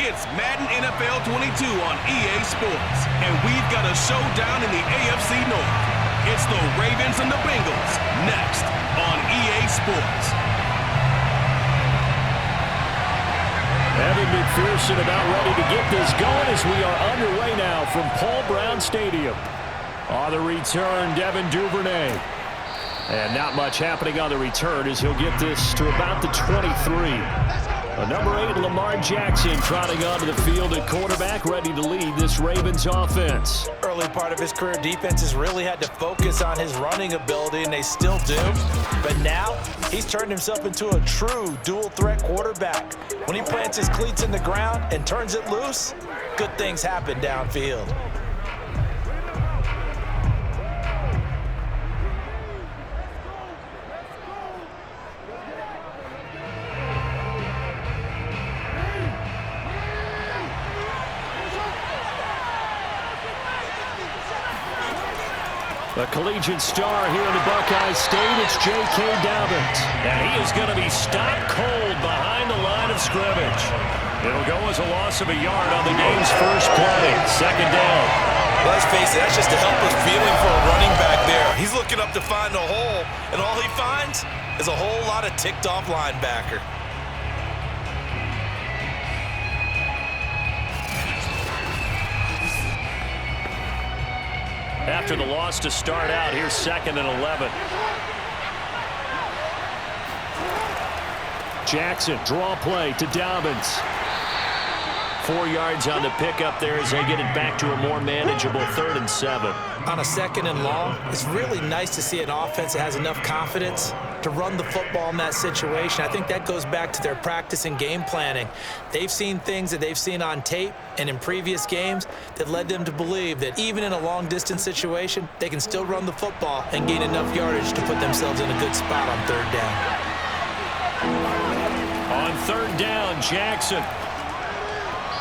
It's Madden NFL 22 on EA Sports, and we've got a showdown in the AFC North. It's the Ravens and the Bengals, next on EA Sports. Evan McPherson about ready to get this going as we are underway now from Paul Brown Stadium. On the return, Devin Duvernay. And not much happening on the return as he'll get this to about the 23. Number 8, Lamar Jackson, trotting onto the field at quarterback, ready to lead this Ravens offense. Early part of his career, defenses really had to focus on his running ability, and they still do. But now, he's turned himself into a true dual-threat quarterback. When he plants his cleats in the ground and turns it loose, good things happen downfield. The collegiate star here in the Buckeye State, it's J.K. Dobbins. And he is going to be stopped cold behind the line of scrimmage. It'll go as a loss of a yard on the game's first play. Second down. Let's face it, that's just a helpless feeling for a running back there. He's looking up to find a hole, and all he finds is a whole lot of ticked-off linebacker. After the loss to start out, here's 2nd and 11. Jackson, draw play to Dobbins. 4 yards on the pickup there as they get it back to a more manageable 3rd and 7. On a 2nd and long, it's really nice to see an offense that has enough confidence to run the football in that situation. I think that goes back to their practice and game planning. They've seen things that they've seen on tape and in previous games that led them to believe that even in a long-distance situation, they can still run the football and gain enough yardage to put themselves in a good spot on 3rd down. On 3rd down, Jackson.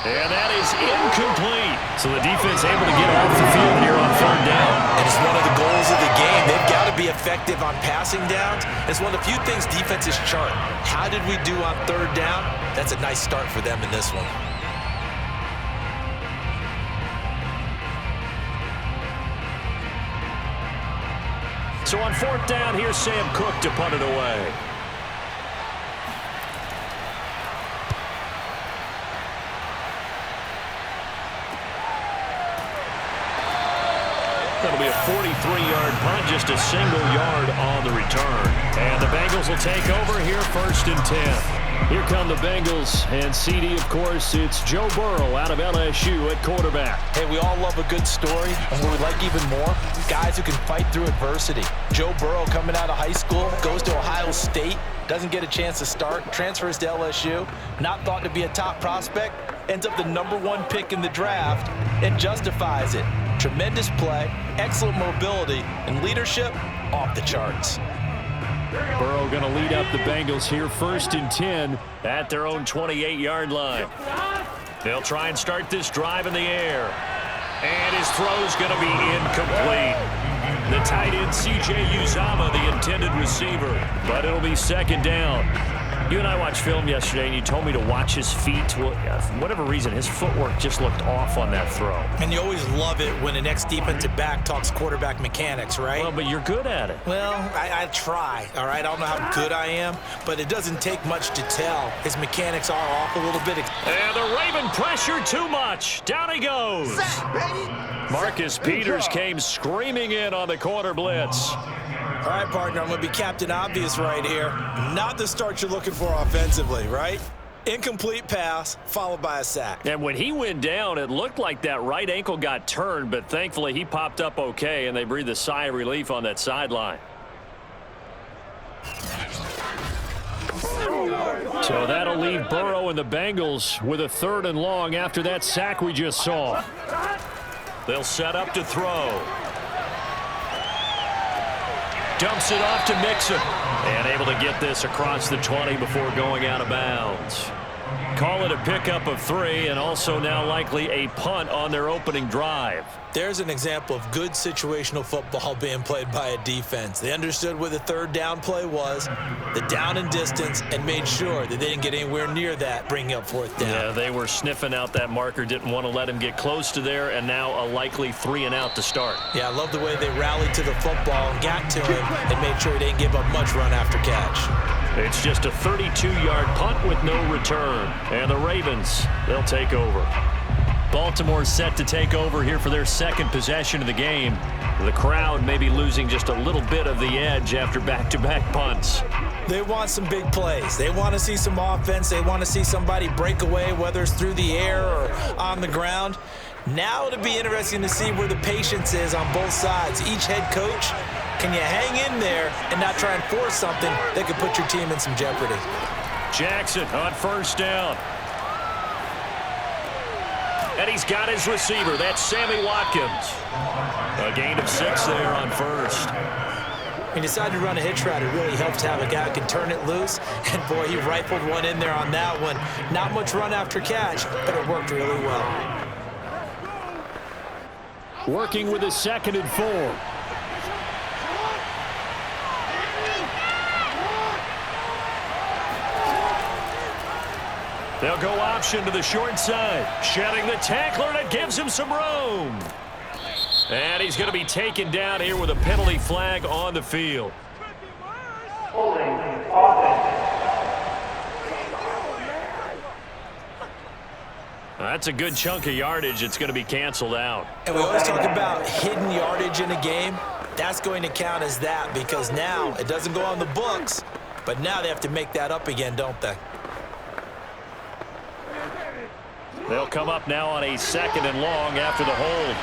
And that is incomplete. So the defense able to get off the field here on 3rd down. And it's one of the goals of the game. They've got to be effective on passing downs. It's one of the few things defenses chart. How did we do on 3rd down? That's a nice start for them in this one. So on 4th down, here's Sam Cook to punt it away. That'll be a 43-yard punt, just a single yard on the return. And the Bengals will take over here 1st and 10. Here come the Bengals, and CD, of course, it's Joe Burrow out of LSU at quarterback. Hey, we all love a good story, and what we like even more, guys who can fight through adversity. Joe Burrow coming out of high school, goes to Ohio State, doesn't get a chance to start, transfers to LSU, not thought to be a top prospect, ends up the #1 pick in the draft, and justifies it. Tremendous play, excellent mobility, and leadership off the charts. Burrow going to lead up the Bengals here 1st and 10 at their own 28-yard line. They'll try and start this drive in the air. And his throw's going to be incomplete. The tight end, C.J. Uzomah, the intended receiver. But it'll be 2nd down. You and I watched film yesterday, and you told me to watch his feet. Well, for whatever reason, his footwork just looked off on that throw. And you always love it when an ex-defensive back talks quarterback mechanics, right? Well, but you're good at it. Well, I try, all right? I don't know how good I am, but it doesn't take much to tell. His mechanics are off a little bit. And the Raven pressure too much. Down he goes. Marcus Peters came screaming in on the corner blitz. All right, partner, I'm going to be Captain Obvious right here. Not the start you're looking for offensively, right? Incomplete pass, followed by a sack. And when he went down, it looked like that right ankle got turned, but thankfully he popped up okay, and they breathed a sigh of relief on that sideline. So that'll leave Burrow and the Bengals with a 3rd and long after that sack we just saw. They'll set up to throw. Dumps it off to Mixon. And able to get this across the 20 before going out of bounds. Call it a pickup of 3, and also now likely a punt on their opening drive. There's an example of good situational football being played by a defense. They understood where the third down play was, the down and distance, and made sure that they didn't get anywhere near that, bringing up fourth down. Yeah, they were sniffing out that marker, didn't want to let him get close to there, and now a likely 3 and out to start. Yeah, I love the way they rallied to the football and got to him and made sure he didn't give up much run after catch. It's just a 32-yard punt with no return, and the Ravens, they'll take over. Baltimore's set to take over here for their second possession of the game. The crowd may be losing just a little bit of the edge after back-to-back punts. They want some big plays. They want to see some offense. They want to see somebody break away, whether it's through the air or on the ground. Now it'll be interesting to see where the patience is on both sides. Each head coach, can you hang in there and not try and force something that could put your team in some jeopardy? Jackson on first down. And he's got his receiver. That's Sammy Watkins. A gain of 6 there on first. He decided to run a hitch route. It really helps to have a guy who can turn it loose. And, boy, he rifled one in there on that one. Not much run after catch, but it worked really well. Working with a 2nd and 4. They'll go option to the short side. Shedding the tackler, and it gives him some room. And he's going to be taken down here with a penalty flag on the field. That's a good chunk of yardage. It's going to be canceled out. And we always talk about hidden yardage in a game. That's going to count as that because now it doesn't go on the books, but now they have to make that up again, don't they? They'll come up now on a 2nd and long after the hold.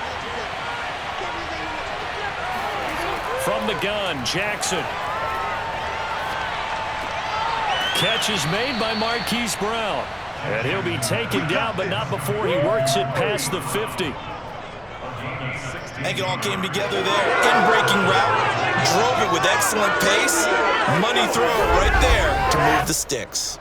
From the gun, Jackson. Catch is made by Marquise Brown. And he'll be taken down, but not before he works it past the 50. I think it all came together there. In-breaking route, drove it with excellent pace. Money throw right there to move the sticks.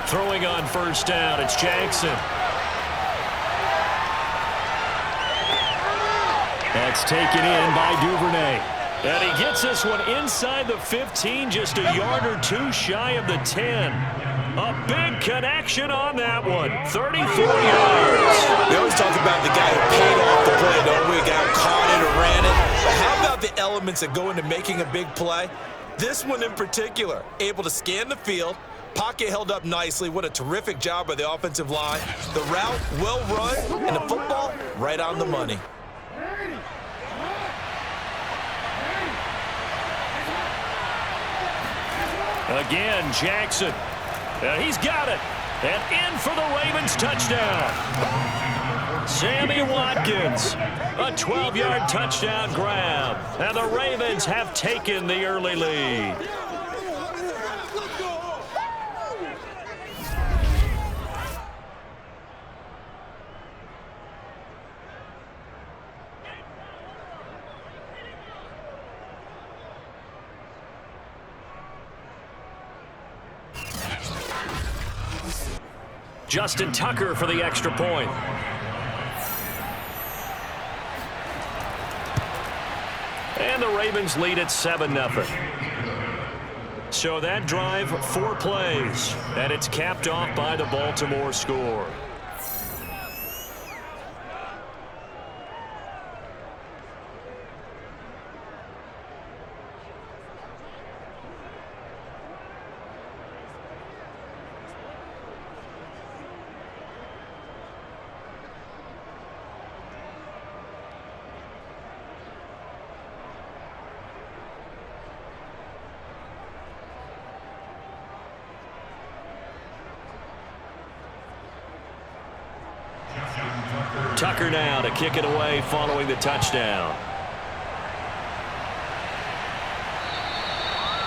Throwing on first down, it's Jackson. That's taken in by Duvernay. And he gets this one inside the 15, just a yard or two shy of the 10. A big connection on that one, 34 yards. We always talk about the guy who paid off the play, don't we? A guy who caught it or ran it. But how about the elements that go into making a big play? This one in particular, able to scan the field, pocket held up nicely. What a terrific job by the offensive line. The route, well run, and the football, right on the money. Again, Jackson. And he's got it. And in for the Ravens touchdown. Sammy Watkins. A 12-yard touchdown grab. And the Ravens have taken the early lead. Justin Tucker for the extra point. And the Ravens lead at 7-0. So that drive, 4 plays, and it's capped off by the Baltimore score. Tucker now to kick it away following the touchdown.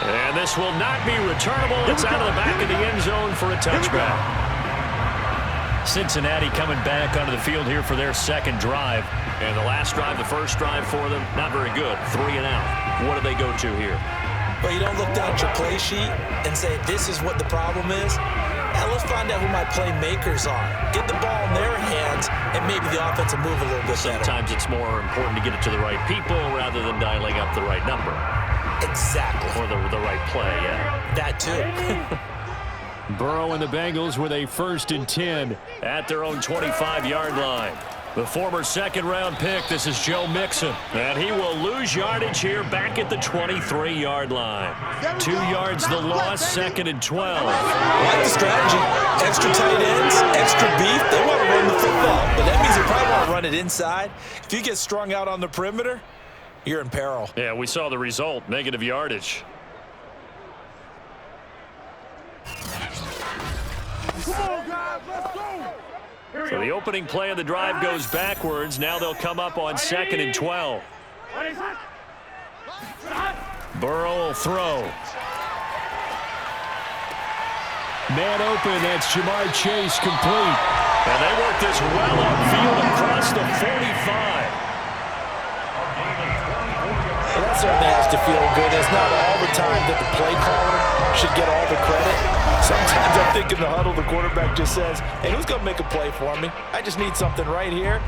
And this will not be returnable. It's out of the back of the end zone for a touchback. Cincinnati coming back onto the field here for their second drive. And the last drive, the first drive for them, not very good. 3 and out. What do they go to here? Well, you don't look down at your play sheet and say, this is what the problem is. Now let's find out who my playmakers are. Get the ball in their hands, and maybe the offense will move a little bit better. Sometimes it's more important to get it to the right people rather than dialing up the right number. Exactly. Or the right play, yeah. That too. Burrow and the Bengals with a 1st and 10 at their own 25-yard line. The former second-round pick, this is Joe Mixon. And he will lose yardage here back at the 23-yard line. 2 yards the loss, 2nd and 12. I like the strategy. Extra tight ends, extra beef. They want to run the football, but that means they probably want to run it inside. If you get strung out on the perimeter, you're in peril. Yeah, we saw the result, negative yardage. Come on, guys, let's go. So the opening play of the drive goes backwards. Now they'll come up on 2nd and 12. Burrow will throw. Man open, that's Jamar Chase complete. And they work this well upfield across the 45. Well, that certainly has to feel good. It's not all the time that the play caller should get all the credit. Sometimes I think in the huddle, the quarterback just says, hey, who's going to make a play for me? I just need something right here.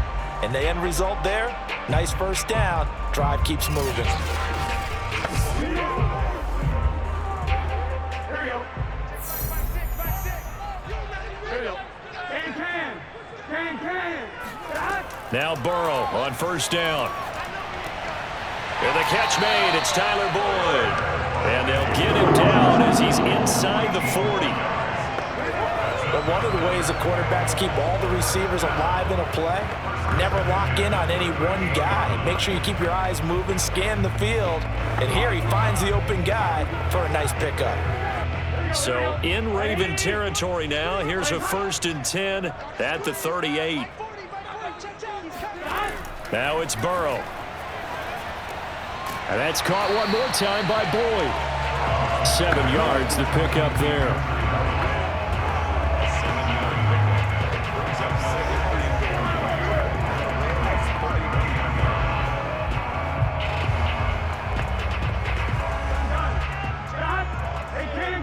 And the end result there, nice first down. Drive keeps moving. Here we go. Here we go. Can. Now Burrow on 1st down. And the catch made, it's Tyler Boyd. And they'll get him down as he's inside the 40. But one of the ways the quarterbacks keep all the receivers alive in a play, never lock in on any one guy. Make sure you keep your eyes moving, scan the field. And here he finds the open guy for a nice pickup. So in Raven territory now, here's a 1st and 10 at the 38. Now it's Burrow. And that's caught one more time by Boyd. 7 yards to pick up there.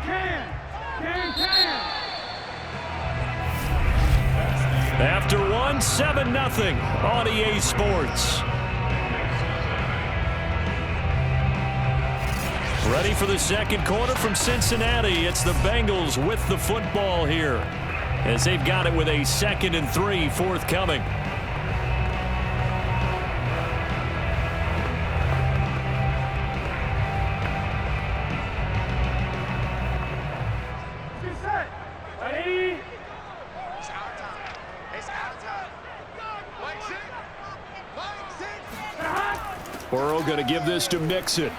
Can. After 7-0 on EA Sports. Ready for the second quarter from Cincinnati. It's the Bengals with the football here as they've got it with a 2nd and 3 forthcoming. Burrow going to give this to Mixon.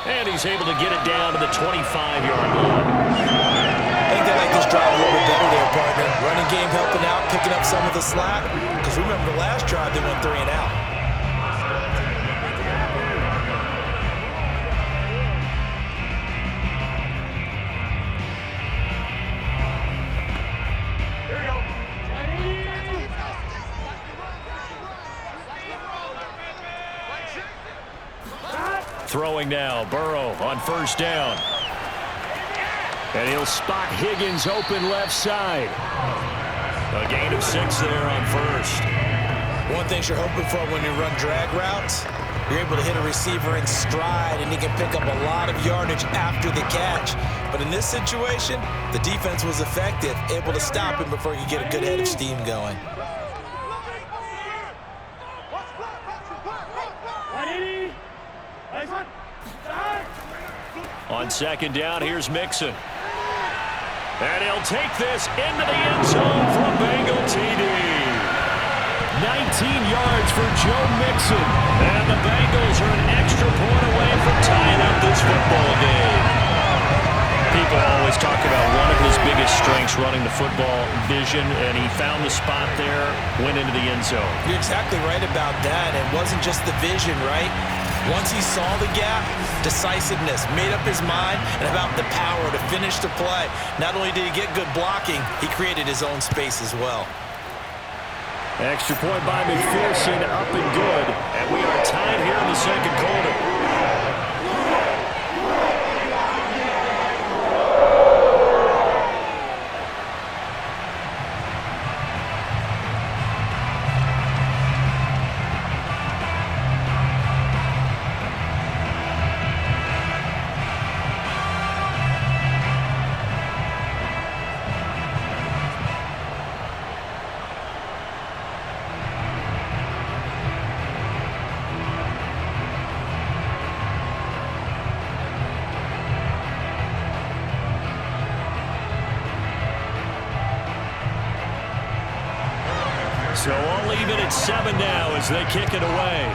And he's able to get it down to the 25-yard line. I think they like this drive a little bit better there, partner. Running game helping out, picking up some of the slack. Because remember the last drive, they went 3 and out. Throwing now, Burrow on 1st down. And he'll spot Higgins open left side. A gain of 6 there on 1st. One thing you're hoping for when you run drag routes, you're able to hit a receiver in stride and he can pick up a lot of yardage after the catch. But in this situation, the defense was effective, able to stop him before you get a good head of steam going. On 2nd down, here's Mixon. And he'll take this into the end zone for a Bengal TD. 19 yards for Joe Mixon. And the Bengals are an extra point away from tying up this football game. People always talk about one of his biggest strengths running the football, vision, and he found the spot there, went into the end zone. You're exactly right about that. It wasn't just the vision, right? Once he saw the gap, decisiveness, made up his mind, and about the power to finish the play. Not only did he get good blocking, he created his own space as well. Extra point by McPherson, up and good. And we are tied here in the second quarter. So all even at 7 now as they kick it away.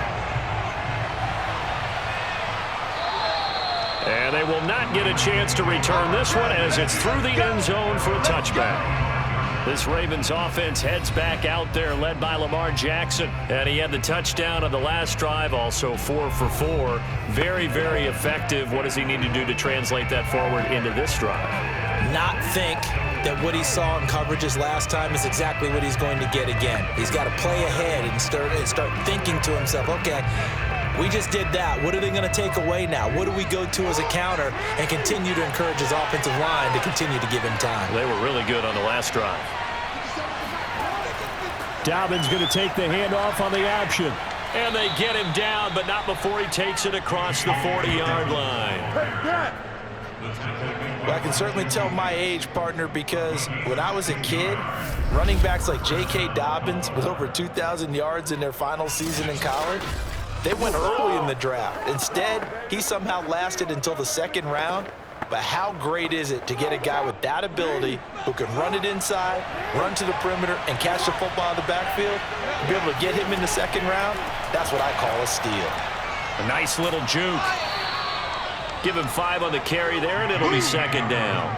And they will not get a chance to return this one as it's through the end zone for a touchback. This Ravens offense heads back out there led by Lamar Jackson. And he had the touchdown on the last drive, also 4 for 4. Very, very effective. What does he need to do to translate that forward into this drive? Not think that what he saw in coverages last time is exactly what he's going to get again. He's got to play ahead and start thinking to himself, okay, we just did that. What are they going to take away now? What do we go to as a counter? And continue to encourage his offensive line to continue to give him time. They were really good on the last drive. Dobbins going to take the handoff on the option. And they get him down, but not before he takes it across the 40-yard line. Well, I can certainly tell my age, partner, because when I was a kid, running backs like J.K. Dobbins with over 2,000 yards in their final season in college, they went early in the draft. Instead, he somehow lasted until the second round. But how great is it to get a guy with that ability who can run it inside, run to the perimeter, and catch the football in the backfield? Be able to get him in the second round, that's what I call a steal. A nice little juke. Give him 5 on the carry there, and it'll be second down.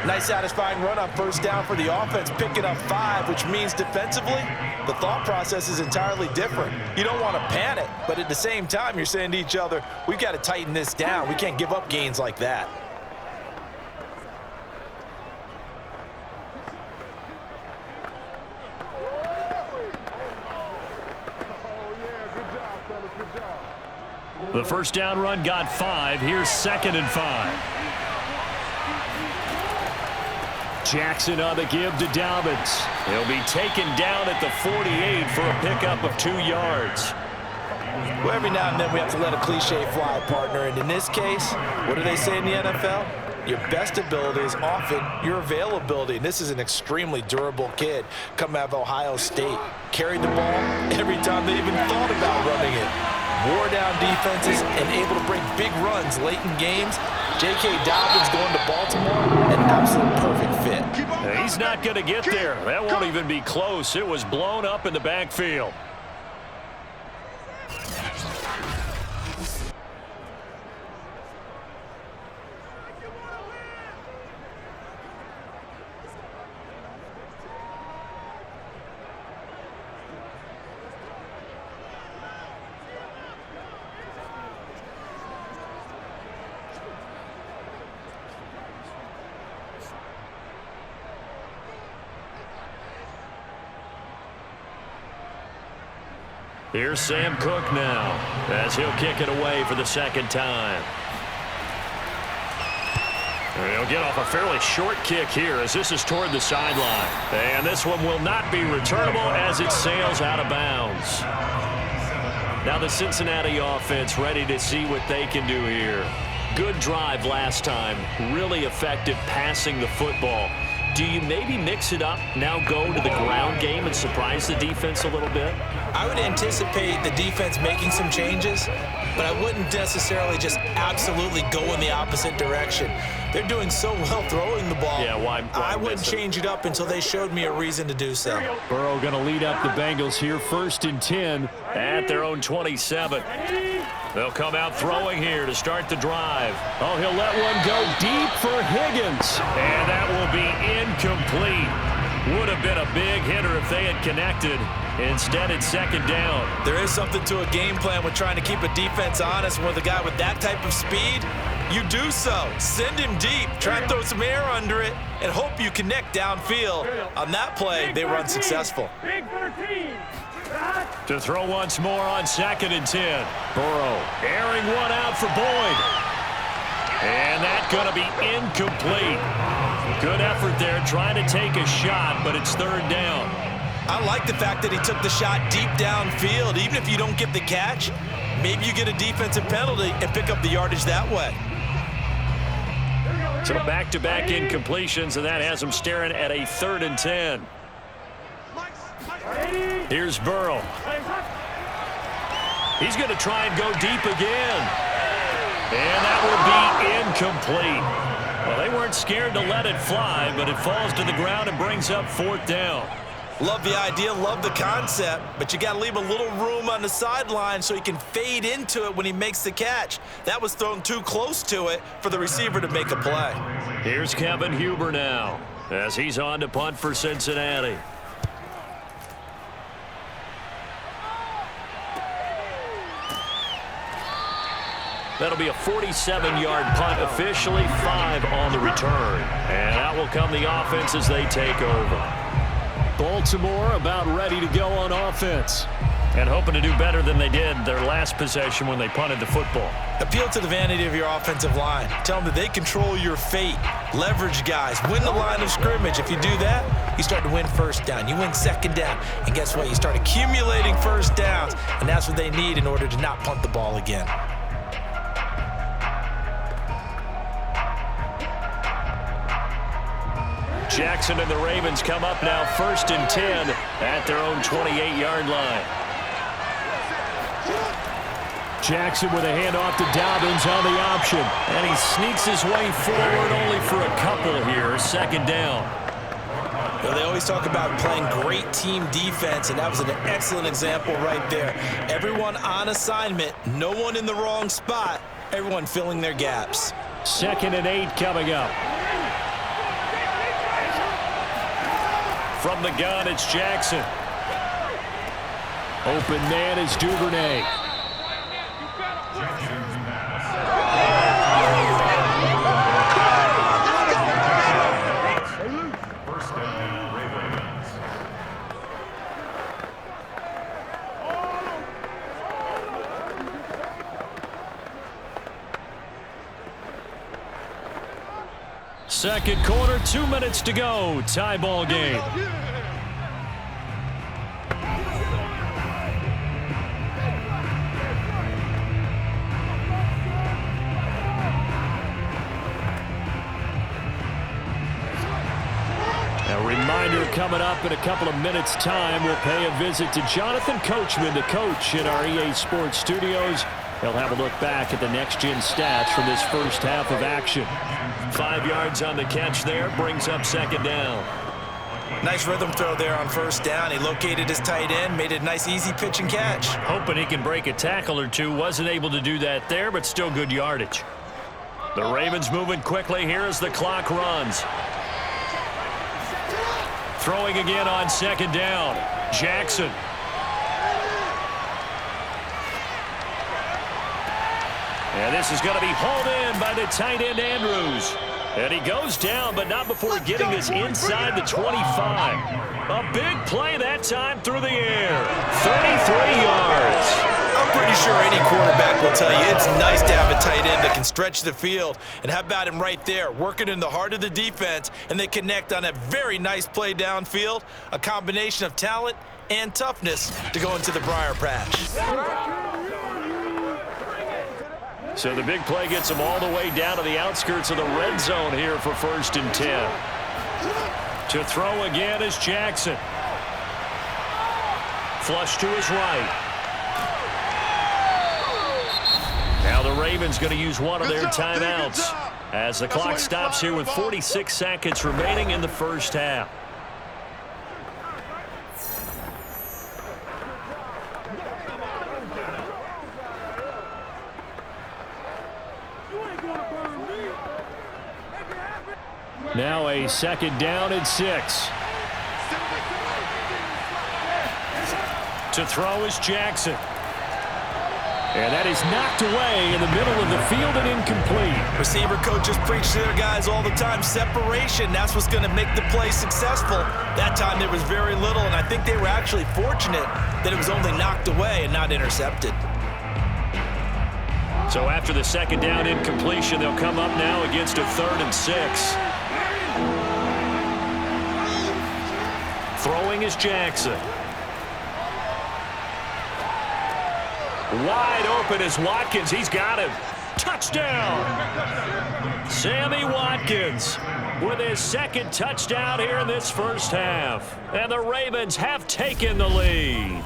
Nice satisfying run on first down for the offense, picking up 5, which means defensively, the thought process is entirely different. You don't want to panic, but at the same time, you're saying to each other, we've got to tighten this down. We can't give up gains like that. The first down run got 5. Here's 2nd and 5. Jackson on the give to Dobbins. He'll be taken down at the 48 for a pickup of 2 yards. Well, every now and then we have to let a cliche fly, partner. And in this case, what do they say in the NFL? Your best ability is often your availability. And this is an extremely durable kid coming out of Ohio State. Carried the ball every time they even thought about running it. Wore down defenses and able to break big runs late in games. J.K. Dobbins going to Baltimore, an absolute perfect fit. He's not going to get there. That won't even be close. It was blown up in the backfield. Here's Sam Cook now as he'll kick it away for the second time. He'll get off a fairly short kick here as this is toward the sideline. And this one will not be returnable as it sails out of bounds. Now the Cincinnati offense ready to see what they can do here. Good drive last time. Really effective passing the football. Do you maybe mix it up, now go to the ground game and surprise the defense a little bit? I would anticipate the defense making some changes, but I wouldn't necessarily just absolutely go in the opposite direction. They're doing so well throwing the ball. Yeah, why I wouldn't change it up until they showed me a reason to do so. Burrow going to lead up the Bengals here, 1st and 10 at their own 27. They'll come out throwing here to start the drive. Oh, he'll let one go deep for Higgins. And that will be incomplete. Would have been a big hitter if they had connected. Instead, it's second down. There is something to a game plan with trying to keep a defense honest. With a guy with that type of speed, you do so. Send him deep. Try and throw some air under it and hope you connect downfield. On that play, they were unsuccessful. Big 13. To throw once more on 2nd and 10. Burrow airing one out for Boyd. And that's going to be incomplete. Good effort there trying to take a shot, but it's 3rd down. I like the fact that he took the shot deep downfield. Even if you don't get the catch, maybe you get a defensive penalty and pick up the yardage that way. So back-to-back incompletions, and that has him staring at a 3rd and 10. Here's Burrow. He's going to try and go deep again. And that will be incomplete. Well, they weren't scared to let it fly, but it falls to the ground and brings up 4th down. Love the idea, love the concept, but you got to leave a little room on the sideline so he can fade into it when he makes the catch. That was thrown too close to it for the receiver to make a play. Here's Kevin Huber now as he's on to punt for Cincinnati. That'll be a 47-yard punt, officially 5 on the return. And that will come the offense as they take over. Baltimore about ready to go on offense. And hoping to do better than they did their last possession when they punted the football. Appeal to the vanity of your offensive line. Tell them that they control your fate. Leverage guys. Win the line of scrimmage. If you do that, you start to win 1st down. You win 2nd down. And guess what? You start accumulating 1st downs. And that's what they need in order to not punt the ball again. Jackson and the Ravens come up now 1st and 10 at their own 28-yard line. Jackson with a handoff to Dobbins on the option. And he sneaks his way forward only for a couple here. 2nd down. You know, they always talk about playing great team defense, and that was an excellent example right there. Everyone on assignment, no one in the wrong spot, everyone filling their gaps. 2nd and 8 coming up. From the gun, it's Jackson. Open man is Duvernay. First down, Ravens. Second quarter, 2 minutes to go. Tie ball game. A reminder coming up in a couple of minutes' time. We'll pay a visit to Jonathan Coachman, the coach in our EA Sports studios. He'll have a look back at the next-gen stats from this first half of action. 5 yards on the catch there, brings up 2nd down. Nice rhythm throw there on 1st down. He located his tight end, made it a nice easy pitch and catch. Hoping he can break a tackle or two. Wasn't able to do that there, but still good yardage. The Ravens moving quickly here as the clock runs. Throwing again on 2nd down. Jackson. And this is going to be hauled in by the tight end Andrews. And he goes down, but not before getting this inside the 25. A big play that time through the air. 33 yards. I'm pretty sure any quarterback will tell you it's nice to have a tight end that can stretch the field. And how about him right there, working in the heart of the defense, and they connect on a very nice play downfield. A combination of talent and toughness to go into the briar patch. So the big play gets them all the way down to the outskirts of the red zone here for 1st and 10. To throw again is Jackson. Flush to his right. Now the Ravens going to use one of their timeouts as the clock stops here with 46 seconds remaining in the first half. Now a 2nd down and 6. To throw is Jackson. And that is knocked away in the middle of the field and incomplete. Receiver coaches preach to their guys all the time. Separation, that's what's going to make the play successful. That time there was very little, and I think they were actually fortunate that it was only knocked away and not intercepted. So after the second down incompletion, they'll come up now against a 3rd and 6. Throwing is Jackson. Wide open is Watkins. He's got him. Touchdown. Sammy Watkins with his 2nd touchdown here in this first half. And the Ravens have taken the lead.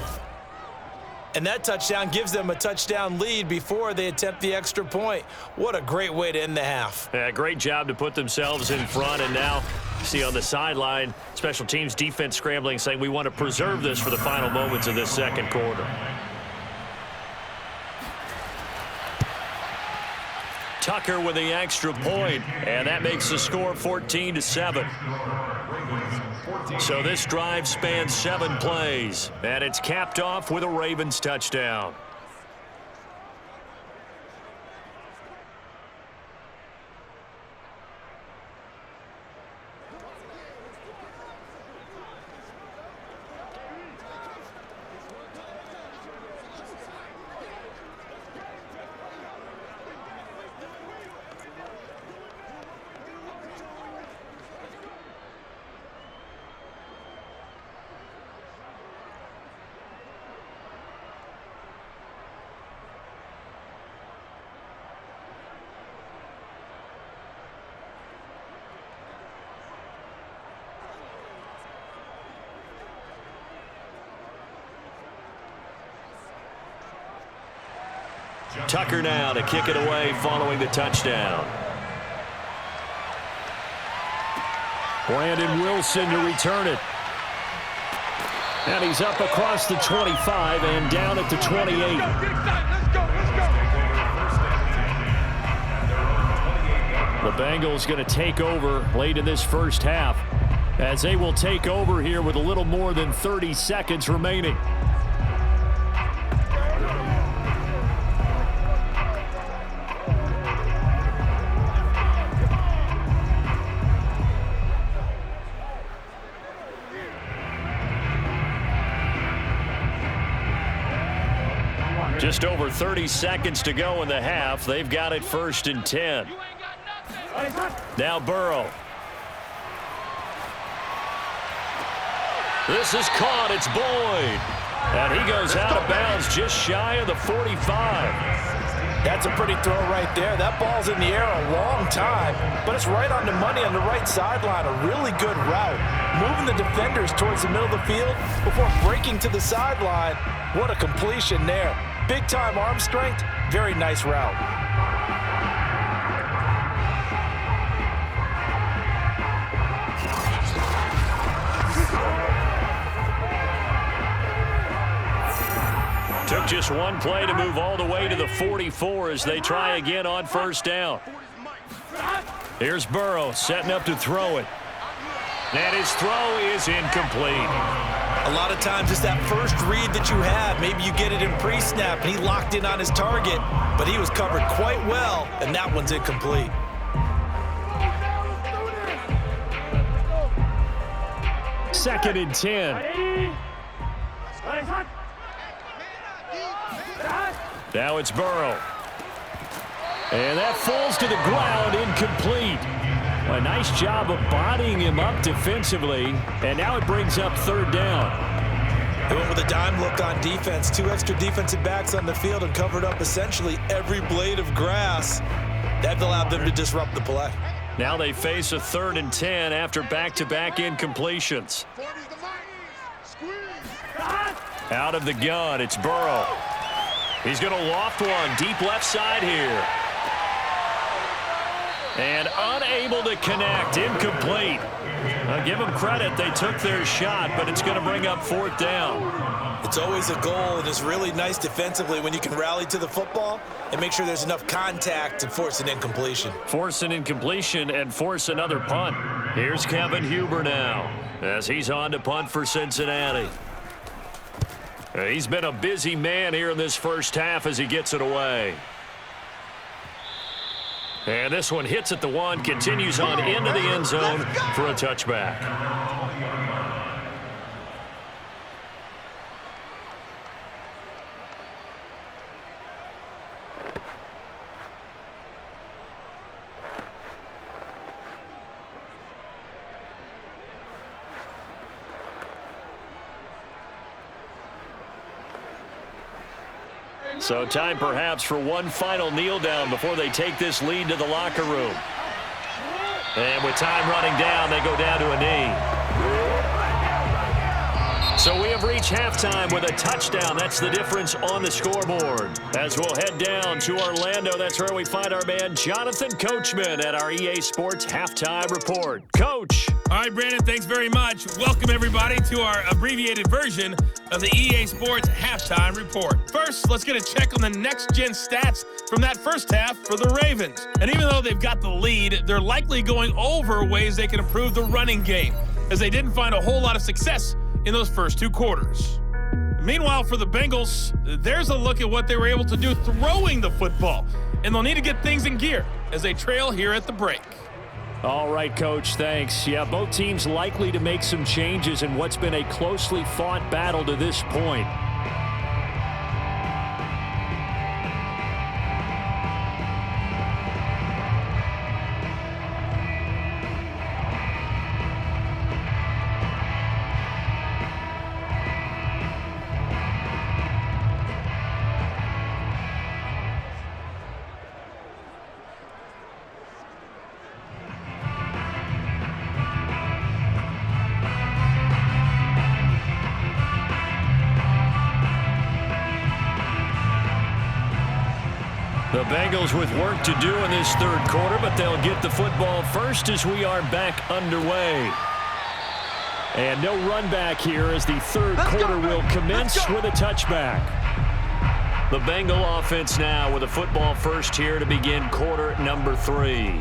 And that touchdown gives them a touchdown lead before they attempt the extra point. What a great way to end the half. Yeah, great job to put themselves in front. And now, see on the sideline, special teams defense scrambling, saying we want to preserve this for the final moments of this second quarter. Tucker with the extra point, and that makes the score 14-7. So this drive spans 7 plays, and it's capped off with a Ravens touchdown. Tucker now to kick it away following the touchdown. Brandon Wilson to return it. And he's up across the 25 and down at the 28. The Bengals going to take over late in this first half, as they will take over here with a little more than 30 seconds remaining. Just over 30 seconds to go in the half. They've got it 1st and 10. Now Burrow. This is caught. It's Boyd. And he goes out of bounds just shy of the 45. That's a pretty throw right there. That ball's in the air a long time, but it's right on the money on the right sideline. A really good route. Moving the defenders towards the middle of the field before breaking to the sideline. What a completion there. Big-time arm strength. Very nice route. Took just one play to move all the way to the 44 as they try again on 1st down. Here's Burrow setting up to throw it. And his throw is incomplete. A lot of times it's that first read that you have. Maybe you get it in pre-snap and he locked in on his target, but he was covered quite well, and that one's incomplete. Second and 10. Now it's Burrow. And that falls to the ground, incomplete. A nice job of bodying him up defensively, and now it brings up 3rd down. They went with a dime look on defense. 2 extra defensive backs on the field and covered up essentially every blade of grass. That allowed them to disrupt the play. Now they face a 3rd and 10 after back-to-back incompletions. Out of the gun, it's Burrow. He's going to loft one deep left side here. And unable to connect, incomplete. I'll give them credit, they took their shot, but it's going to bring up 4th down. It's always a goal, and it's really nice defensively when you can rally to the football and make sure there's enough contact to force an incompletion. Force an incompletion and force another punt. Here's Kevin Huber now as he's on to punt for Cincinnati. He's been a busy man here in this first half as he gets it away. And this one hits at the 1, continues on into the end zone for a touchback. So time perhaps for one final kneel down before they take this lead to the locker room. And with time running down, they go down to a knee. So we have reached halftime with a touchdown. That's the difference on the scoreboard. As we'll head down to Orlando, that's where we find our man Jonathan Coachman at our EA Sports Halftime Report. Coach. All right, Brandon, thanks very much. Welcome, everybody, to our abbreviated version of the EA Sports Halftime Report. First, let's get a check on the next-gen stats from that first half for the Ravens. And even though they've got the lead, they're likely going over ways they can improve the running game, as they didn't find a whole lot of success in those first 2 quarters. Meanwhile, for the Bengals, there's a look at what they were able to do throwing the football, and they'll need to get things in gear as they trail here at the break. All right, Coach, thanks. Yeah, both teams likely to make some changes in what's been a closely fought battle to this point. The Bengals with work to do in this third quarter, but they'll get the football first as we are back underway. And no run back here as the third quarter will commence with a touchback. The Bengal offense now with a football first here to begin quarter number 3.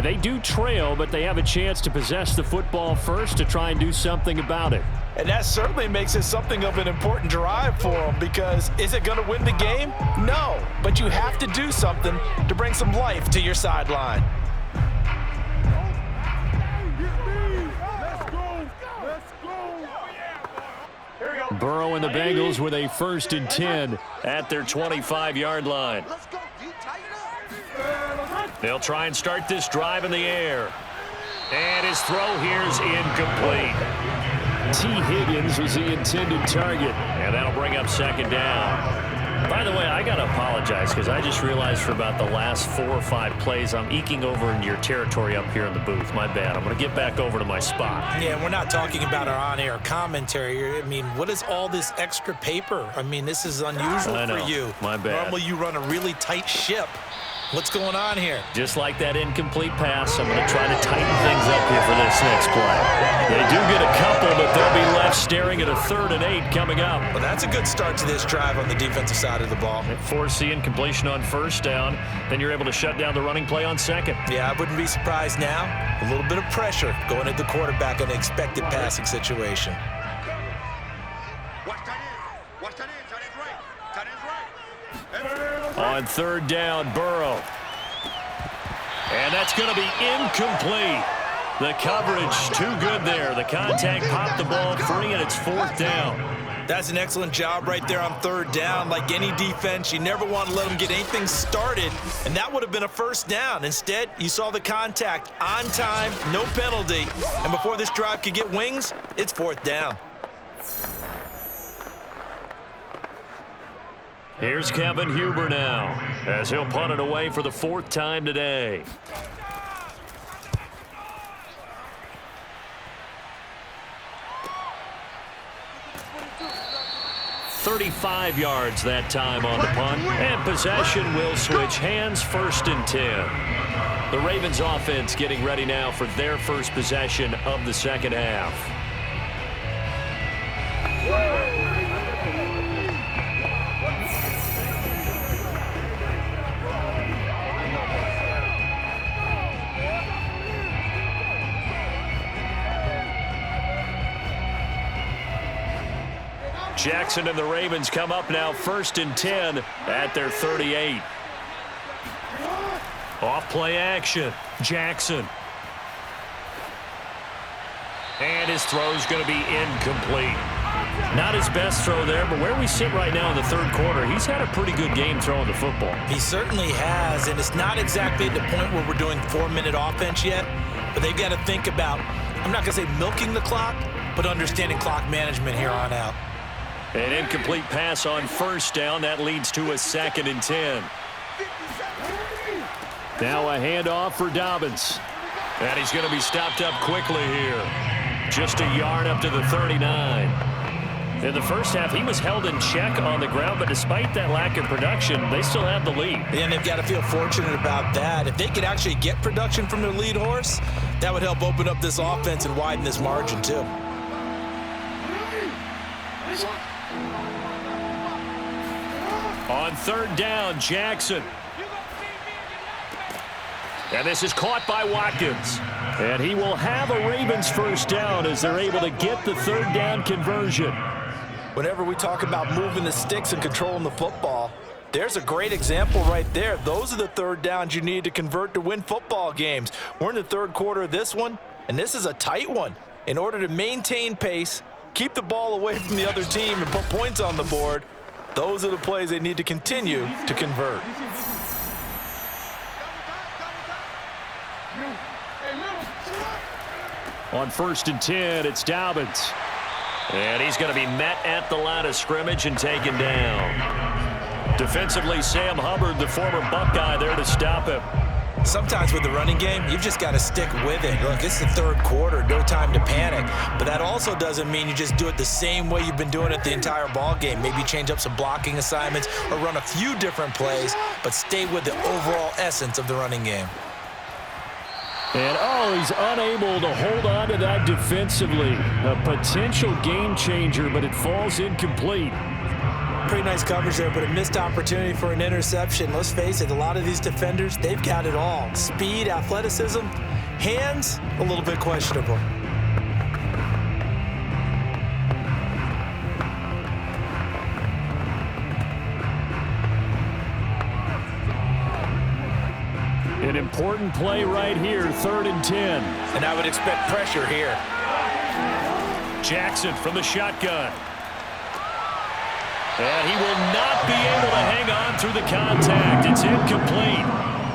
They do trail, but they have a chance to possess the football first to try and do something about it. And that certainly makes it something of an important drive for them, because is it going to win the game? No, but you have to do something to bring some life to your sideline. Burrow and the Bengals with a 1st and 10 at their 25-yard line. They'll try and start this drive in the air. And his throw here is incomplete. T. Higgins was the intended target, and that'll bring up 2nd down. By the way, I got to apologize because I just realized for about the last 4 or 5 plays, I'm eking over into your territory up here in the booth. My bad. I'm going to get back over to my spot. Yeah, we're not talking about our on-air commentary. I mean, what is all this extra paper? I mean, this is unusual for you. My bad. Normally you run a really tight ship. What's going on here? Just like that incomplete pass, I'm going to try to tighten things up here for this next play. They do get a couple, but they'll be left staring at a 3rd and 8 coming up. Well, that's a good start to this drive on the defensive side of the ball. Force the incompletion on 1st down, then you're able to shut down the running play on 2nd. Yeah, I wouldn't be surprised now. A little bit of pressure going at the quarterback in an expected passing situation. On 3rd down, Burrow. And that's going to be incomplete. The coverage too good there. The contact popped the ball free, and it's 4th down. That's an excellent job right there on 3rd down. Like any defense, you never want to let them get anything started, and that would have been a 1st down. Instead, you saw the contact on time, no penalty, and before this drive could get wings, it's 4th down. Here's Kevin Huber now, as he'll punt it away for the 4th time today. "35 yards that time on the punt, and possession will switch hands, 1st and 10. The Ravens offense getting ready now for their first possession of the 2nd half. Jackson and the Ravens come up now 1st and 10 at their 38. Off play action. Jackson. And his throw's going to be incomplete. Not his best throw there, but where we sit right now in the 3rd quarter, he's had a pretty good game throwing the football. He certainly has, and it's not exactly at the point where we're doing 4-minute offense yet, but they've got to think about, I'm not going to say milking the clock, but understanding clock management here on out. An incomplete pass on 1st down. That leads to a 2nd and 10. Now a handoff for Dobbins. And he's going to be stopped up quickly here. Just a yard up to the 39. In the first half, he was held in check on the ground, but despite that lack of production, they still have the lead. And they've got to feel fortunate about that. If they could actually get production from their lead horse, that would help open up this offense and widen this margin too. On 3rd down, Jackson. And this is caught by Watkins. And he will have a Ravens 1st down as they're able to get the 3rd down conversion. Whenever we talk about moving the sticks and controlling the football, there's a great example right there. Those are the 3rd downs you need to convert to win football games. We're in the 3rd quarter of this one, and this is a tight one. In order to maintain pace, keep the ball away from the other team, and put points on the board, those are the plays they need to continue to convert. On 1st and 10, it's Dobbins. And he's going to be met at the line of scrimmage and taken down. Defensively, Sam Hubbard, the former Buckeye, there to stop him. Sometimes with the running game, you've just got to stick with it. Look, it's the 3rd quarter, no time to panic. But that also doesn't mean you just do it the same way you've been doing it the entire ball game. Maybe change up some blocking assignments or run a few different plays, but stay with the overall essence of the running game. And, he's unable to hold on to that defensively. A potential game changer, but it falls incomplete. Pretty nice coverage there, but a missed opportunity for an interception. Let's face it, a lot of these defenders, they've got it all. Speed, athleticism, hands, a little bit questionable. An important play right here, 3rd and 10. And I would expect pressure here. Jackson from the shotgun. And he will not be able to hang on through the contact. It's incomplete.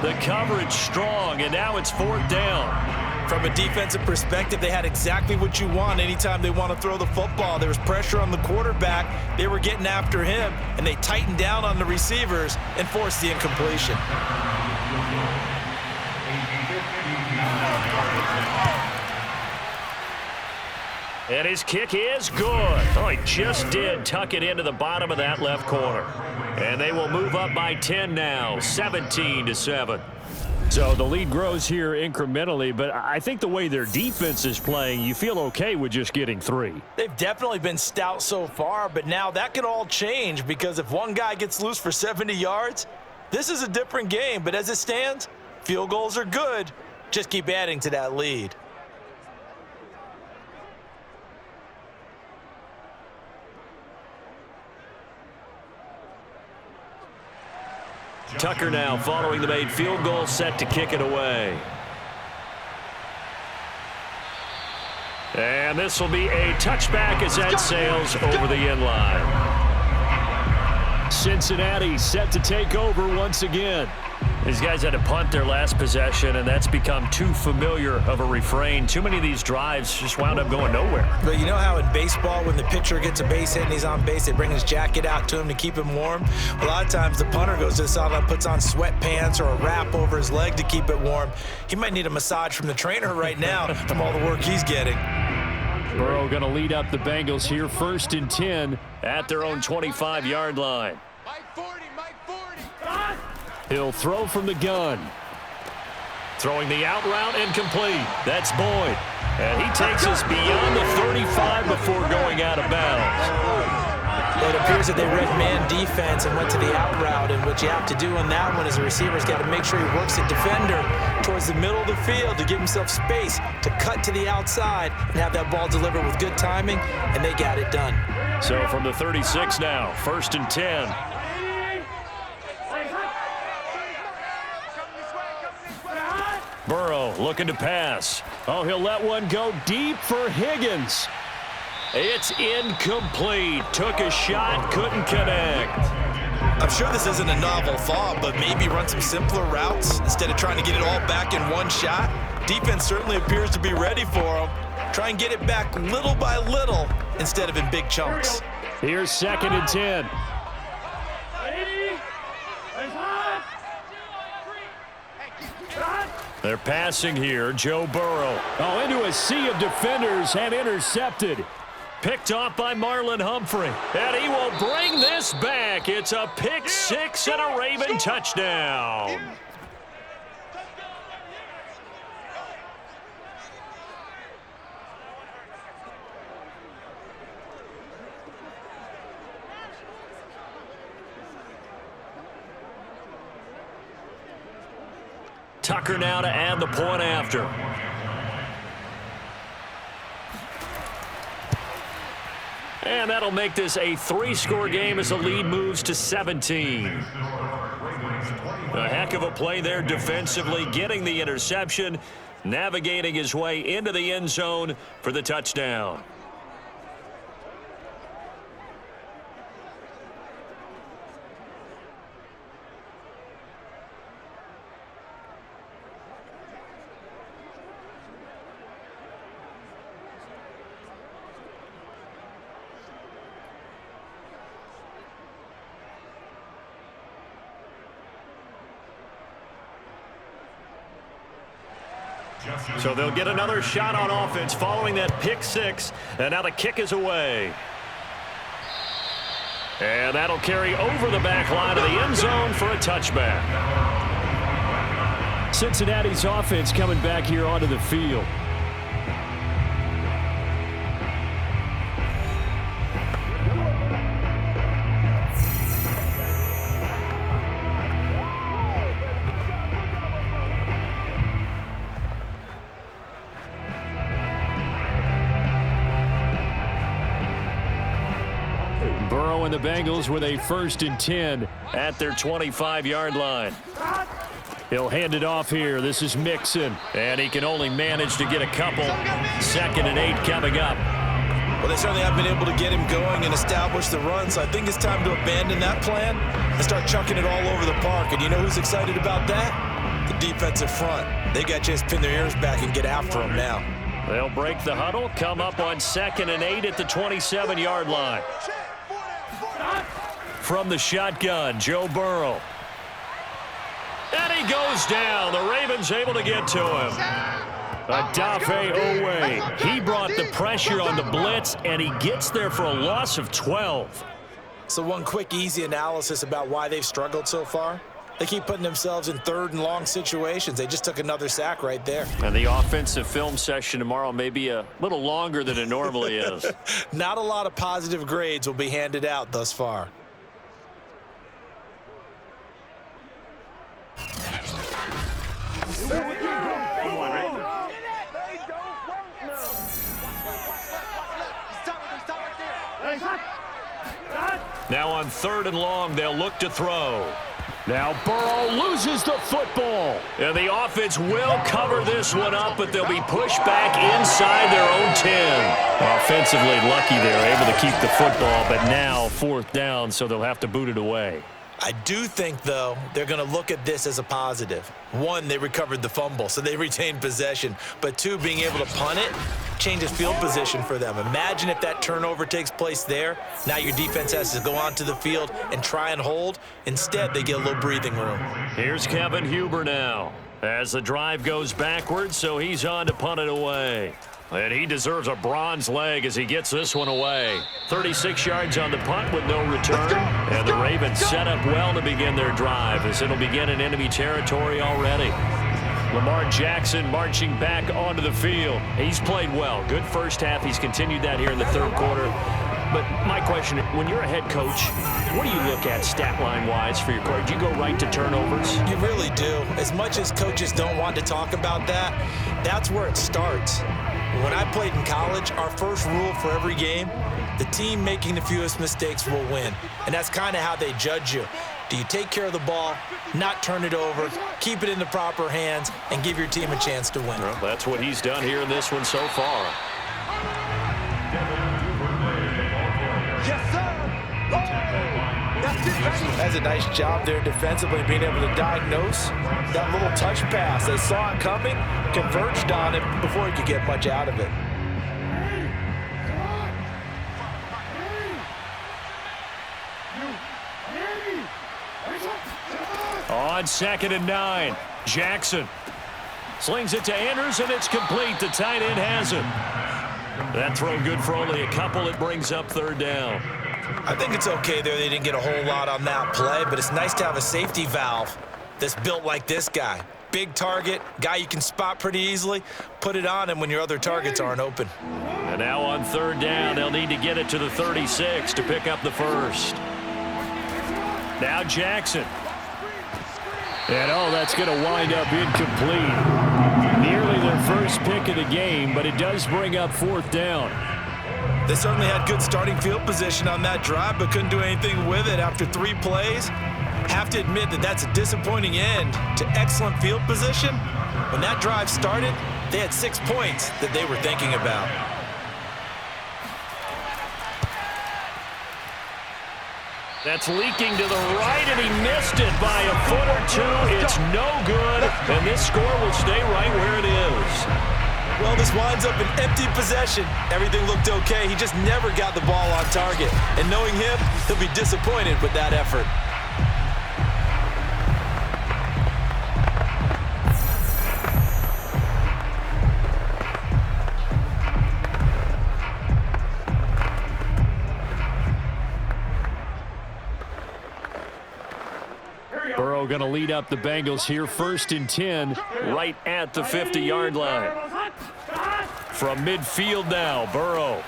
The coverage strong, and now it's 4th down. From a defensive perspective, they had exactly what you want anytime they want to throw the football. There was pressure on the quarterback. They were getting after him, and they tightened down on the receivers and forced the incompletion. And his kick is good. He just did tuck it into the bottom of that left corner. And they will move up by 10 now, 17-7. So the lead grows here incrementally, but I think the way their defense is playing, you feel okay with just getting 3. They've definitely been stout so far, but now that could all change because if one guy gets loose for 70 yards, this is a different game. But as it stands, field goals are good. Just keep adding to that lead. Tucker now following the made field goal, set to kick it away. And this will be a touchback as that sails over the end line. Cincinnati set to take over once again. These guys had to punt their last possession, and that's become too familiar of a refrain. Too many of these drives just wound up going nowhere. But you know how in baseball, when the pitcher gets a base hit and he's on base, they bring his jacket out to him to keep him warm? A lot of times the punter goes to the sideline, puts on sweatpants or a wrap over his leg to keep it warm. He might need a massage from the trainer right now from all the work he's getting. Burrow going to lead up the Bengals here, 1st and 10 at their own 25-yard line. Mike 40, Mike 40. He'll throw from the gun. Throwing the out route incomplete. That's Boyd. And he takes us beyond the 35 before going out of bounds. It appears that they read man defense and went to the out route, and what you have to do on that one is the receiver's got to make sure he works the defender towards the middle of the field to give himself space to cut to the outside and have that ball delivered with good timing, and they got it done. So from the 36 now, 1st and 10. Burrow looking to pass. Oh, he'll let one go deep for Higgins. It's incomplete. Took a shot, couldn't connect. I'm sure this isn't a novel thought, but maybe run some simpler routes instead of trying to get it all back in one shot. Defense certainly appears to be ready for him. Try and get it back little by little instead of in big chunks. Here's 2nd and 10. They're passing here. Joe Burrow. Oh, into a sea of defenders and intercepted. Picked off by Marlon Humphrey. And he will bring this back. It's a pick six and a Raven touchdown. Tucker now to add the point after. And that'll make this a 3-score game as the lead moves to 17. A heck of a play there defensively, getting the interception, navigating his way into the end zone for the touchdown. So they'll get another shot on offense following that pick six, and now the kick is away. And that'll carry over the back line of the end zone for a touchback. Cincinnati's offense coming back here onto the field. And the Bengals with a 1st and 10 at their 25-yard line. He'll hand it off here. This is Mixon, and he can only manage to get a couple. 2nd and 8 coming up. Well, they certainly have been able to get him going and establish the run, so I think it's time to abandon that plan and start chucking it all over the park. And you know who's excited about that? The defensive front. They got to just pin their ears back and get after him now. They'll break the huddle, come up on 2nd and 8 at the 27-yard line. From the shotgun, Joe Burrow. And he goes down. The Ravens able to get to him. Odafe Owe. He brought the pressure on the blitz, and he gets there for a loss of 12. So one quick, easy analysis about why they've struggled so far. They keep putting themselves in 3rd and long situations. They just took another sack right there. And the offensive film session tomorrow may be a little longer than it normally is. Not a lot of positive grades will be handed out thus far. Now on 3rd and long, they'll look to throw. Now Burrow loses the football. And the offense will cover this one up, but they'll be pushed back inside their own 10. Offensively lucky they're able to keep the football, but now 4th down, so they'll have to boot it away. I do think, though, they're going to look at this as a positive. 1, they recovered the fumble, so they retained possession. But 2, being able to punt it changes field position for them. Imagine if that turnover takes place there. Now your defense has to go onto the field and try and hold. Instead, they get a little breathing room. Here's Kevin Huber now as the drive goes backwards, so he's on to punt it away. And he deserves a bronze leg as he gets this one away. 36 yards on the punt with no return. And the Ravens set up well to begin their drive as it'll begin in enemy territory already. Lamar Jackson marching back onto the field. He's played well. Good first half. He's continued that here in the 3rd quarter. But my question, when you're a head coach, what do you look at stat line-wise for your coach? Do you go right to turnovers? You really do. As much as coaches don't want to talk about that, that's where it starts. When I played in college, our first rule for every game The team making the fewest mistakes will win, and that's kind of how they judge you. Do you take care of the ball, not turn it over, keep it in the proper hands, and give your team a chance to win? Well, that's what he's done here in this one so far. Yes, sir. That's it, That's a nice job there defensively, being able to diagnose that little touch pass. They saw it coming, converged on it before he could get much out of it. On 2nd and 9, Jackson slings it to Andrews, and it's complete. The tight end has it. That throw good for only a couple. It brings up 3rd down. I think it's okay there. They didn't get a whole lot on that play, but it's nice to have a safety valve that's built like this guy. Big target, guy you can spot pretty easily. Put it on him when your other targets aren't open. And now on 3rd down, they'll need to get it to the 36 to pick up the first. Now Jackson. And, that's going to wind up incomplete. Nearly their first pick of the game, but it does bring up 4th down. They certainly had good starting field position on that drive, but couldn't do anything with it after 3 plays. Have to admit that that's a disappointing end to excellent field position. When that drive started, they had 6 points that they were thinking about. That's leaking to the right, and he missed it by a foot or 2. It's no good, and this score will stay right where it is. Well, this winds up an empty possession. Everything looked okay. He just never got the ball on target. And knowing him, he'll be disappointed with that effort. Burrow going to lead up the Bengals here, 1st and 10, right at the 50-yard line. From midfield now, Burrow.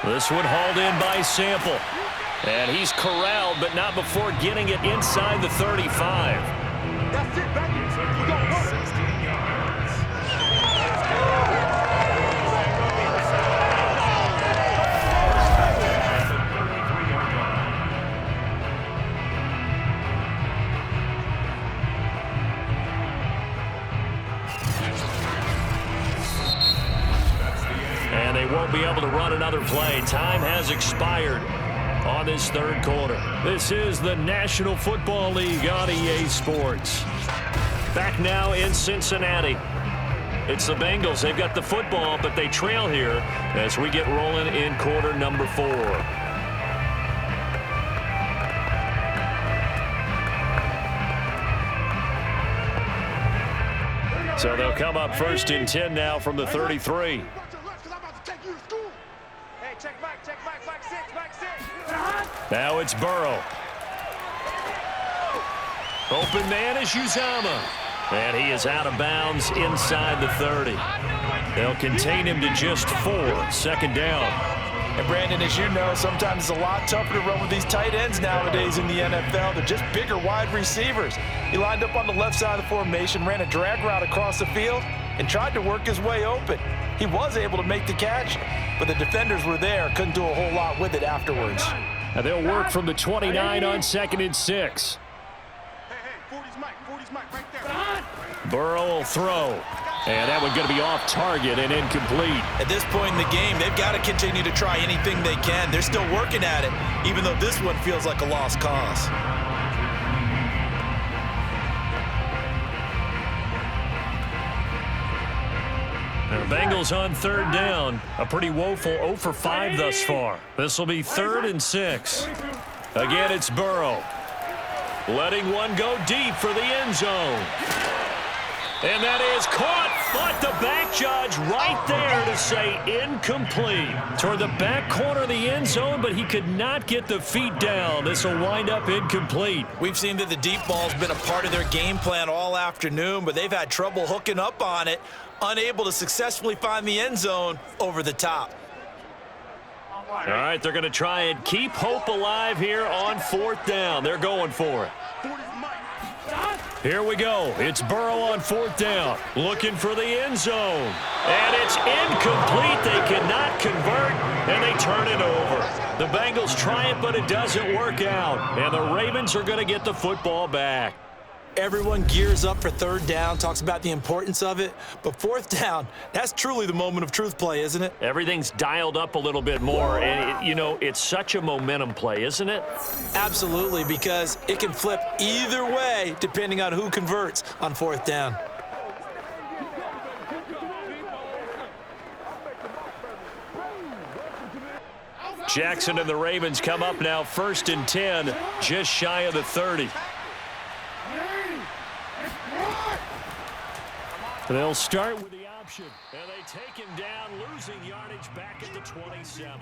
This one hauled in by Sample. And he's corralled, but not before getting it inside the 35. That's it, baby. We got work. And they won't be able to run another play. Time has expired on this 3rd quarter. This is the National Football League on EA Sports. Back now in Cincinnati. It's the Bengals. They've got the football, but they trail here as we get rolling in quarter number 4. So they'll come up 1st and 10 now from the 33. Now it's Burrow. Open man is Uzama. And he is out of bounds inside the 30. They'll contain him to just 4. 2nd down. And Brandon, as you know, sometimes it's a lot tougher to run with these tight ends nowadays in the NFL. They're just bigger wide receivers. He lined up on the left side of the formation, ran a drag route across the field, and tried to work his way open. He was able to make the catch, but the defenders were there, couldn't do a whole lot with it afterwards. And they'll work from the 29 on 2nd and 6. Hey, 40's Mike right there. Burrow will throw. And that one going to be off target and incomplete. At this point in the game, they've got to continue to try anything they can. They're still working at it, even though this one feels like a lost cause. And the Bengals on 3rd down. A pretty woeful 0 for 5 thus far. This will be 3rd and 6. Again, it's Burrow. Letting one go deep for the end zone. And that is caught, but the back judge right there to say incomplete. Toward the back corner of the end zone, but he could not get the feet down. This will wind up incomplete. We've seen that the deep ball's been a part of their game plan all afternoon, but they've had trouble hooking up on it, unable to successfully find the end zone over the top. All right, they're going to try and keep hope alive here on 4th down. They're going for it. Here we go. It's Burrow on 4th down, looking for the end zone. And it's incomplete. They cannot convert, and And they turn it over. The Bengals try it, but it doesn't work out. And the Ravens are going to get the football back. Everyone gears up for third down, talks about the importance of it. But fourth down, that's truly the moment of truth play, isn't it? Everything's dialed up a little bit more. And, it's such a momentum play, isn't it? Absolutely, because it can flip either way depending on who converts on fourth down. Jackson and the Ravens come up now 1st and 10, just shy of the 30. They'll start with the option, and they take him down, losing yardage back at the 27.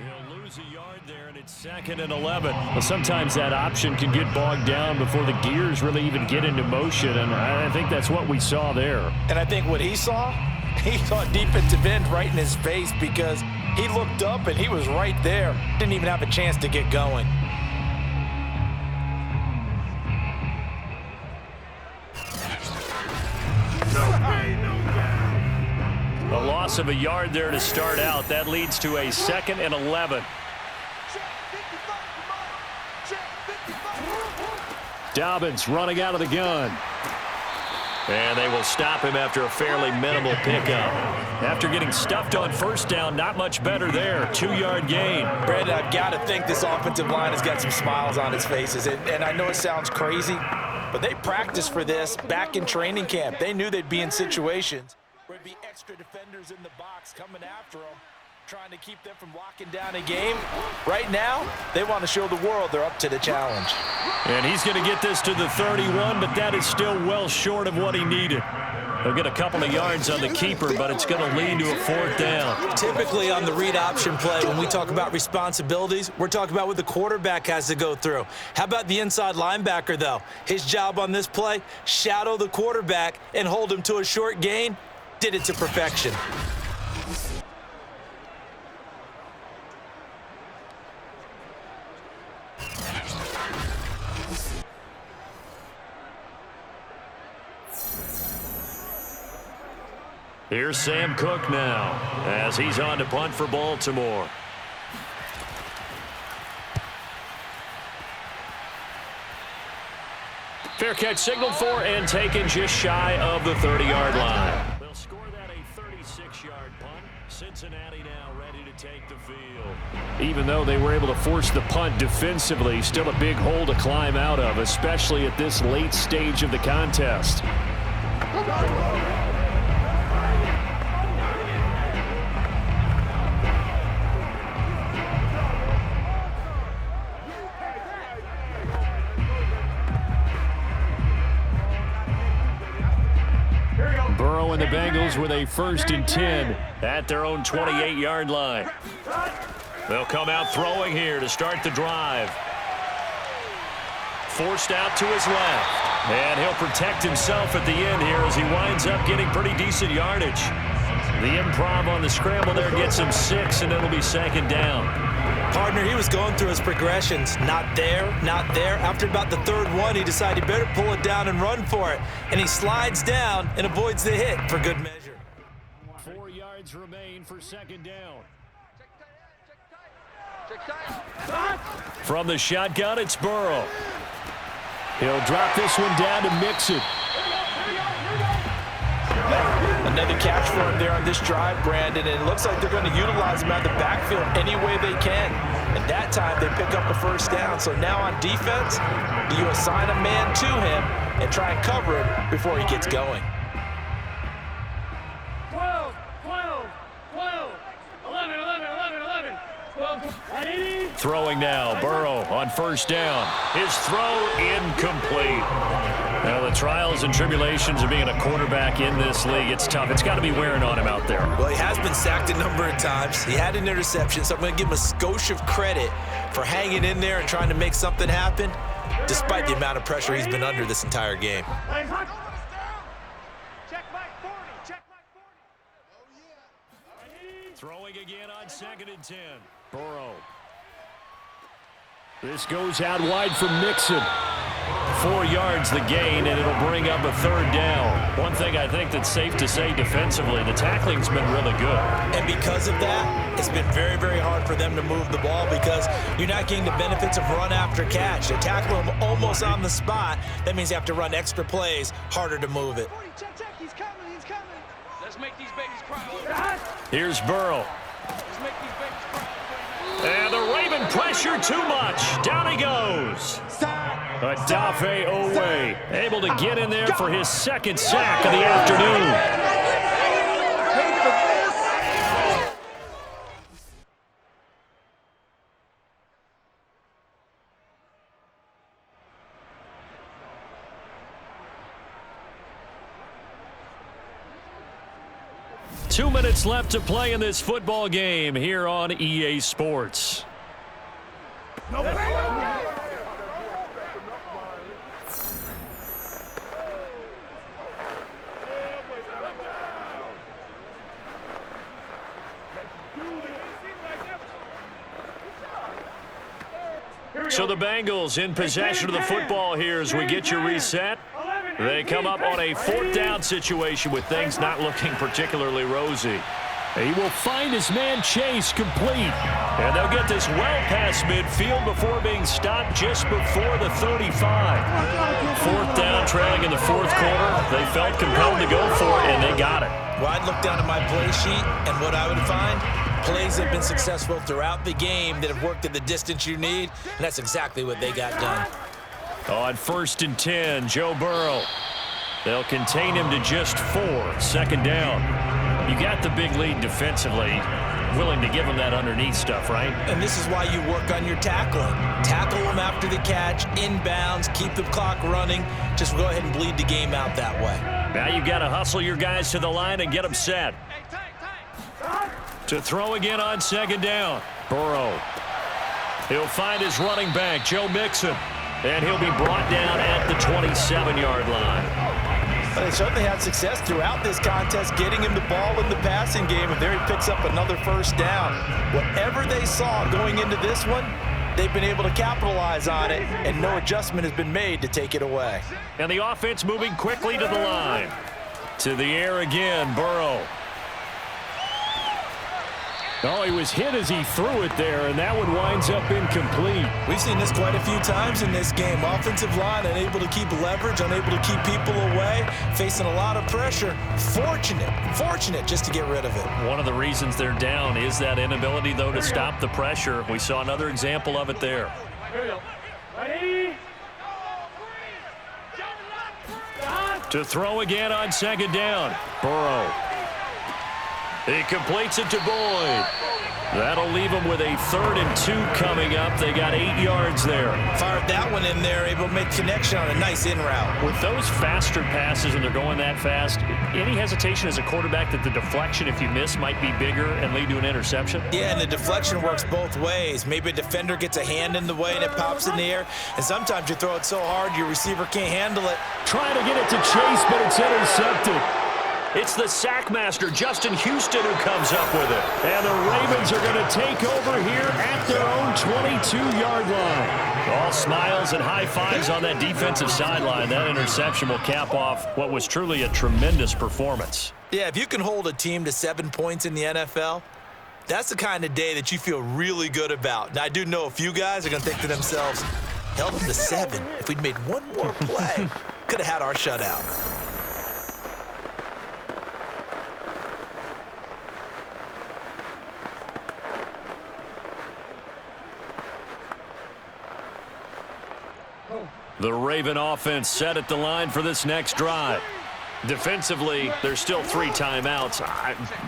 They'll lose a yard there, and it's 2nd and 11. Well, sometimes that option can get bogged down before the gears really even get into motion, and I think that's what we saw there. And I think what he saw a defensive end right in his face because he looked up and he was right there. Didn't even have a chance to get going. A loss of a yard there to start out. That leads to a 2nd and 11. Dobbins running out of the gun. And they will stop him after a fairly minimal pickup. After getting stuffed on first down, not much better there. 2-yard gain. Brandon, I've got to think this offensive line has got some smiles on its faces. And I know it sounds crazy, but they practiced for this back in training camp. They knew they'd be in situations where there'd be extra defenders in the box coming after them, trying to keep them from locking down a game. Right now, they want to show the world they're up to the challenge. And he's going to get this to the 31, but that is still well short of what he needed. He'll get a couple of yards on the keeper, but it's going to lead to a 4th down. Typically on the read option play, when we talk about responsibilities, we're talking about what the quarterback has to go through. How about the inside linebacker, though? His job on this play, shadow the quarterback and hold him to a short gain. Did it to perfection. Here's Sam Cook now as he's on to punt for Baltimore. Fair catch signaled for and taken just shy of the 30-yard line. They'll score that a 36-yard punt. Cincinnati now ready to take the field. Even though they were able to force the punt defensively, still a big hole to climb out of, especially at this late stage of the contest. Burrow and the Bengals with a 1st and 10 at their own 28-yard line. They'll come out throwing here to start the drive. Forced out to his left. And he'll protect himself at the end here as he winds up getting pretty decent yardage. The improv on the scramble there gets him 6, and it'll be 2nd down. Partner, he was going through his progressions. Not there, not there. After about the 3rd one, he decided he better pull it down and run for it. And he slides down and avoids the hit for good measure. 4 yards remain for 2nd down. From the shotgun, it's Burrow. He'll drop this one down to mix it. Another catch for him there on this drive, Brandon, and it looks like they're going to utilize him out of the backfield any way they can. And that time they pick up a 1st down. So now on defense, do you assign a man to him and try and cover him before he gets going? 12, 12, 12, 11, 11, 11, 11, 12, Throwing now, Burrow on 1st down. His throw incomplete. Now, the trials and tribulations of being a quarterback in this league, it's tough. It's got to be wearing on him out there. Well, he has been sacked a number of times. He had an interception, so I'm going to give him a skosh of credit for hanging in there and trying to make something happen, despite the amount of pressure he's been under this entire game. Check Mike 40, check Mike 40. Throwing again on 2nd and 10. Burrow. This goes out wide for Mixon. 4 yards the gain, and it'll bring up a 3rd down. One thing I think that's safe to say defensively, the tackling's been really good. And because of that, it's been very, very hard for them to move the ball because you're not getting the benefits of run after catch. They tackle them almost on the spot. That means you have to run extra plays, harder to move it. Check, check, he's coming, he's coming. Let's make these babies cry. Here's Burrow. Let's make these babies cry. And the Raven pressure too much. Down he goes. Adafe Owe able to get in there for his 2nd sack of the afternoon. 2 minutes left to play in this football game here on EA Sports. So the Bengals in possession of the football here as we get you reset. They come up on a 4th down situation with things not looking particularly rosy. He will find his man Chase complete. And they'll get this well past midfield before being stopped just before the 35. 4th down, trailing in the 4th quarter. They felt compelled to go for it, and they got it. Well, I'd look down at my play sheet, and what I would find, plays have been successful throughout the game that have worked at the distance you need, and that's exactly what they got done. On 1st and 10, Joe Burrow. They'll contain him to just 4. 2nd down. You got the big lead defensively. Willing to give him that underneath stuff, right? And this is why you work on your tackling. Tackle them after the catch, inbounds, keep the clock running. Just go ahead and bleed the game out that way. Now you've got to hustle your guys to the line and get them set. To throw again on 2nd down. Burrow. He'll find his running back, Joe Mixon. And he'll be brought down at the 27-yard line. They certainly had success throughout this contest, getting him the ball in the passing game, and there he picks up another 1st down. Whatever they saw going into this one, they've been able to capitalize on it, and no adjustment has been made to take it away. And the offense moving quickly to the line. To the air again, Burrow. Oh, he was hit as he threw it there, and that one winds up incomplete. We've seen this quite a few times in this game. Offensive line unable to keep leverage, unable to keep people away, facing a lot of pressure. Fortunate just to get rid of it. One of the reasons they're down is that inability, though, to stop the pressure. We saw another example of it there. To throw again on 2nd down. Burrow. He completes it to Boyd. That'll leave them with a 3rd and 2 coming up. They got 8 yards there. Fired that one in there, able to make connection on a nice in route. With those faster passes and they're going that fast, any hesitation as a quarterback that the deflection, if you miss, might be bigger and lead to an interception? Yeah, and the deflection works both ways. Maybe a defender gets a hand in the way and it pops in the air, and sometimes you throw it so hard your receiver can't handle it. Trying to get it to Chase, but it's intercepted. It's the sack master, Justin Houston, who comes up with it. And the Ravens are going to take over here at their own 22-yard line. All smiles and high fives on that defensive sideline. That interception will cap off what was truly a tremendous performance. Yeah, if you can hold a team to 7 points in the NFL, that's the kind of day that you feel really good about. Now, I do know a few guys are going to think to themselves, held them to 7. If we'd made one more play, could have had our shutout. The Raven offense set at the line for this next drive. Defensively, there's still 3 timeouts.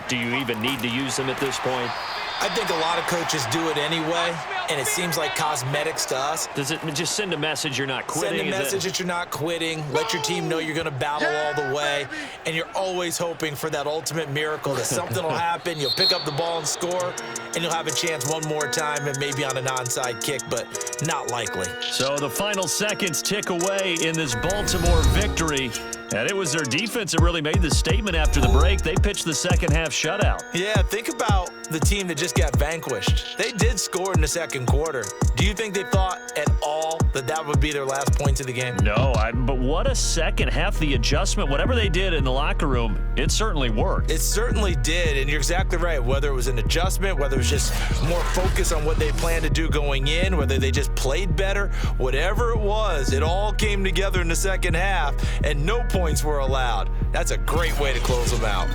Do you even need to use them at this point? I think a lot of coaches do it anyway, and it seems like cosmetics to us. Does it just send a message you're not quitting? Send a message that you're not quitting. Let your team know you're going to battle all the way, and you're always hoping for that ultimate miracle that something will happen, you'll pick up the ball and score, and you'll have a chance one more time and maybe on an onside kick, but not likely. So the final seconds tick away in this Baltimore victory. And it was their defense that really made the statement after the break. They pitched the second half shutout. Yeah, think about the team that just got vanquished. They did score in the second quarter. Do you think they thought at all that that would be their last points of the game? No, but what a second half. The adjustment, whatever they did in the locker room, it certainly worked. It certainly did, and you're exactly right. Whether it was an adjustment, whether it was just more focus on what they planned to do going in, whether they just played better, whatever it was, it all came together in the second half, and no points were allowed. That's a great way to close them out.